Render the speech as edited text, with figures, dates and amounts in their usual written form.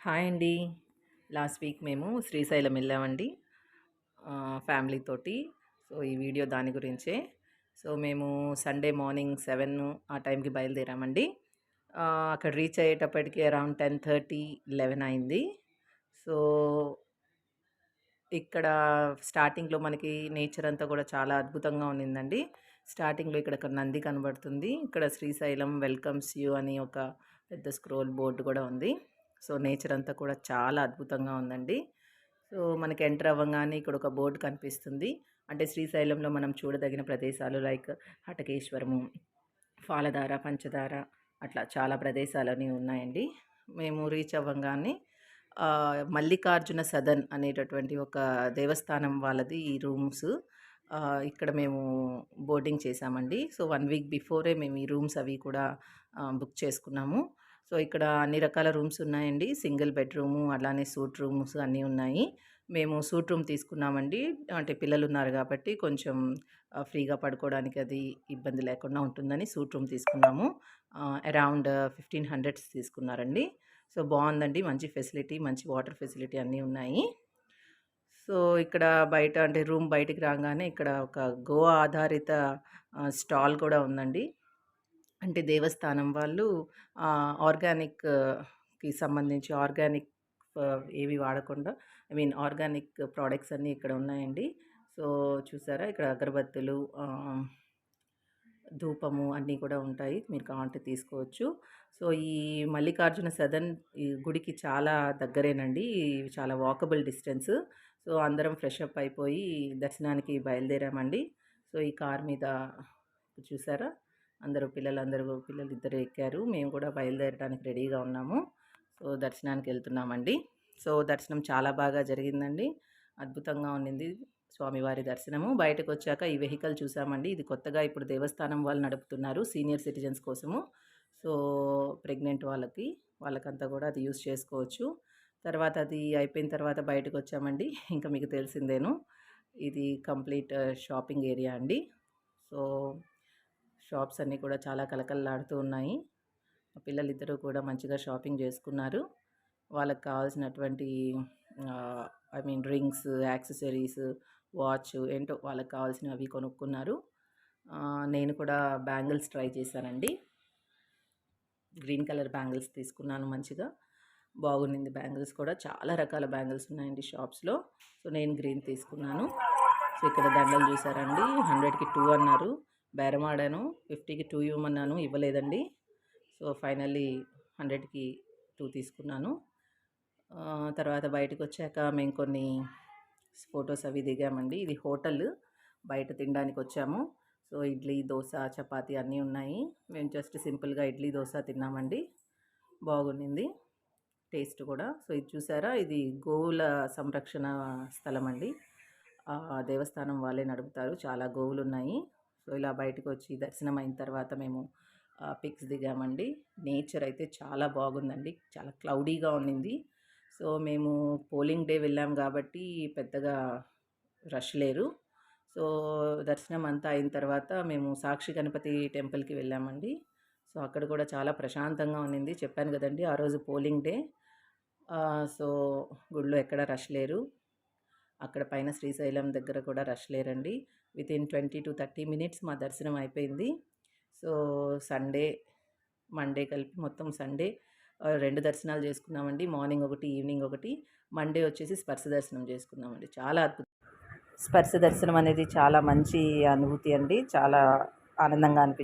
Hi అండి. Last week మేము శ్రీశైలం వెళ్ళామండి ఫ్యామిలీ తోటి. సో, ఈ వీడియో దాని గురించే. సో, మేము సండే మార్నింగ్ 7 ఆ టైంకి బయలుదేరామండి. అక్కడ రీచ్ అయ్యేటప్పటికి అరౌండ్ 10:30, 11 అయింది. సో, ఇక్కడ స్టార్టింగ్‌లో మనకి నేచర్ అంతా కూడా చాలా అద్భుతంగా ఉన్నిందండి. స్టార్టింగ్‌లో ఇక్కడ ఒక నంది కనబడుతుంది. ఇక్కడ శ్రీశైలం వెల్కమ్స్ యూ అని ఒక పెద్ద స్క్రోల్ బోర్డ్ కూడా ఉంది. సో, నేచర్ అంతా కూడా చాలా అద్భుతంగా ఉందండి. సో, మనకి ఎంటర్ అవ్వంగానే ఇక్కడ ఒక బోర్డ్ కనిపిస్తుంది. అంటే శ్రీశైలంలో మనం చూడదగిన ప్రదేశాలు లైక్ హటకేశ్వరము, పాలధార, పంచదార అట్లా చాలా ప్రదేశాలని ఉన్నాయండి. మేము రీచ్ అవ్వంగానే మల్లికార్జున సదన్ అనేటటువంటి ఒక దేవస్థానం వాళ్ళది ఈ రూమ్స్. ఇక్కడ మేము బోర్డింగ్ చేశామండి. సో, 1 వీక్ బిఫోరే మేము ఈ రూమ్స్ అవి కూడా బుక్ చేసుకున్నాము. సో, ఇక్కడ అన్ని రకాల రూమ్స్ ఉన్నాయండి. సింగిల్ బెడ్‌రూము, అలానే సూట్ రూమ్స్ అన్నీ ఉన్నాయి. మేము సూట్ రూమ్ తీసుకున్నామండి. అంటే పిల్లలున్నారు గాబట్టి కొంచెం ఫ్రీగా పడుకోవడానికి అది ఇబ్బంది లేకుండా ఉంటుందని సూట్ రూమ్ తీసుకున్నాము. అరౌండ్ 1500 తీసుకున్నారండి. సో, బావుందండి. మంచి ఫెసిలిటీ, మంచి వాటర్ ఫెసిలిటీ అన్నీ ఉన్నాయి. సో, ఇక్కడ బయట అంటే రూమ్ బయటికి రాంగానే ఇక్కడ ఒక గో ఆధారిత స్టాల్ కూడా ఉందండి. అంటే దేవస్థానం వాళ్ళు ఆర్గానిక్‌కి సంబంధించి ఆర్గానిక్ ఏవి వాడకుండా ఆర్గానిక్ ప్రొడక్ట్స్ అన్నీ ఇక్కడ ఉన్నాయండి. సో, చూసారా ఇక్కడ అగరబత్తులు, ధూపము అన్నీ కూడా ఉంటాయి. మీరు కావాలంటే తీసుకోవచ్చు. సో, ఈ మల్లికార్జున సదన్ ఈ గుడికి చాలా దగ్గరేనండి. చాలా వాకబుల్ డిస్టెన్స్. సో, అందరం ఫ్రెష్ అప్ అయిపోయి దర్శనానికి బయలుదేరామండి. సో, ఈ కార్ మీద చూసారా పిల్లలిద్దరూ ఎక్కారు. మేము కూడా బయలుదేరడానికి రెడీగా ఉన్నాము. సో, దర్శనానికి వెళ్తున్నామండి. సో, దర్శనం చాలా బాగా జరిగిందండి. అద్భుతంగా ఉండింది స్వామివారి దర్శనము. బయటకొచ్చాక ఈ వెహికల్ చూసామండి. ఇది కొత్తగా ఇప్పుడు దేవస్థానం వాళ్ళు నడుపుతున్నారు సీనియర్ సిటిజన్స్ కోసము. సో, ప్రెగ్నెంట్ వాళ్ళకంతా కూడా అది యూజ్ చేసుకోవచ్చు. తర్వాత అది అయిపోయిన తర్వాత బయటకొచ్చామండి. ఇంకా మీకు తెలిసిందేను. ఇది కంప్లీట్ షాపింగ్ ఏరియా అండి. సో, షాప్స్ అన్నీ కూడా చాలా కలకలలాడుతూ ఉన్నాయి. పిల్లలిద్దరూ కూడా మంచిగా షాపింగ్ చేసుకున్నారు. వాళ్ళకి కావాల్సినటువంటి రింగ్స్, యాక్సెసరీస్, వాచ్ ఏంటో వాళ్ళకి కావాల్సినవి కొనుక్కున్నారు. నేను కూడా బ్యాంగిల్స్ ట్రై చేశానండి. గ్రీన్ కలర్ బ్యాంగిల్స్ తీసుకున్నాను మంచిగా. బాగుండింది బ్యాంగిల్స్ కూడా. చాలా రకాల బ్యాంగిల్స్ ఉన్నాయండి షాప్స్‌లో. సో, నేను గ్రీన్ తీసుకున్నాను. సో, ఇక్కడ దండలు చూసారండి. 100కి 2 అన్నారు. బేరమాడాను. 50కి 2 ఇవ్వమన్నాను. ఇవ్వలేదండి. సో, ఫైనల్లీ 100కి 2 తీసుకున్నాను. తర్వాత బయటకొచ్చాక మేము కొన్ని ఫోటోస్ అవి దిగామండి. ఇది హోటల్. బయట తినడానికొచ్చాము. సో, ఇడ్లీ, దోస, చపాతీ అన్నీ ఉన్నాయి. మేము జస్ట్ సింపుల్‌గా ఇడ్లీ, దోస తిన్నామండి. బాగుండింది టేస్ట్ కూడా. సో, ఇది చూసారా ఇది గోవుల సంరక్షణ స్థలం అండి. దేవస్థానం వాళ్ళే నడుపుతారు. చాలా గోవులున్నాయి. సో, ఇలా బయటకొచ్చి దర్శనం అయిన తర్వాత మేము పిక్స్ దిగామండి. నేచర్ అయితే చాలా బాగుందండి. చాలా క్లౌడీగా ఉండింది. సో, మేము పోలింగ్ డే వెళ్ళాం కాబట్టి పెద్దగా రష్ లేరు. సో, దర్శనం అంతా అయిన తర్వాత మేము సాక్షి గణపతి టెంపుల్‌కి వెళ్ళామండి. సో, అక్కడ కూడా చాలా ప్రశాంతంగా ఉన్నింది. చెప్పాను కదండీ ఆ రోజు పోలింగ్ డే. సో, గుడిలో ఎక్కడ రష్ లేరు. అక్కడ పైన శ్రీశైలం దగ్గర కూడా రష్ లేరండి. వితిన్ 20-30 మినిట్స్ మా దర్శనం అయిపోయింది. సో, మండే కలిపి మొత్తం సండే 2 దర్శనాలు చేసుకున్నామండి. మార్నింగ్ ఒకటి, ఈవినింగ్ ఒకటి. మండే వచ్చేసి స్పర్శ దర్శనం చేసుకున్నామండి. చాలా స్పర్శ దర్శనం అనేది చాలా మంచి అనుభూతి అండి. చాలా ఆనందంగా అనిపించింది.